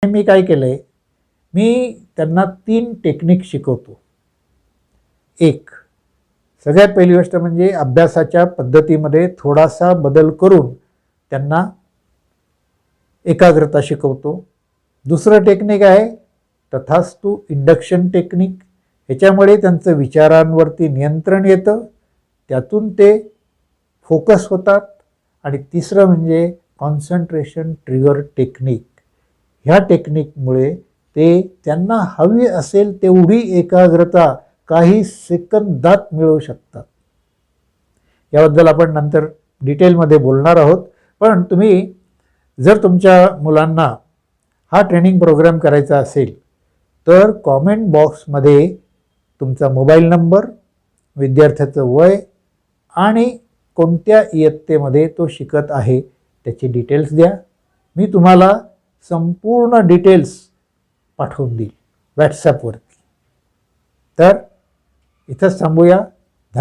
मी काय केलंय, मी त्यांना 3 टेक्निक शिकवतो. एक, सगळ्यात पहिली गोष्ट म्हणजे अभ्यासाच्या पद्धतीमध्ये थोडासा बदल करून त्यांना एकाग्रता शिकवतो. दुसरं टेक्निक आहे तथास्तु इंडक्शन टेक्निक. ह्याच्यामुळे त्यांचं विचारांवरती नियंत्रण येतं, त्यातून ते फोकस होतात. आणि तिसरं म्हणजे कॉन्सन्ट्रेशन ट्रिगर टेक्निक. ह्या टेक्निकमुळे ते त्यांना हवी असेल तेवढी एकाग्रता काही सेकंदात मिळवू शकतात. याबद्दल आपण नंतर डिटेलमध्ये बोलणार आहोत. पण तुम्ही जर तुमच्या मुलांना हा ट्रेनिंग प्रोग्राम करायचा असेल तर कॉमेंट बॉक्समध्ये तुमचा मोबाईल नंबर, विद्यार्थ्याचं वय आणि कोणत्या इयत्तेमध्ये तो शिकत आहे त्याची डिटेल्स द्या. मी तुम्हाला संपूर्ण डिटेल्स पाठवून देईल व्हॉट्सॲपवरती. तर इथंच थांबूया.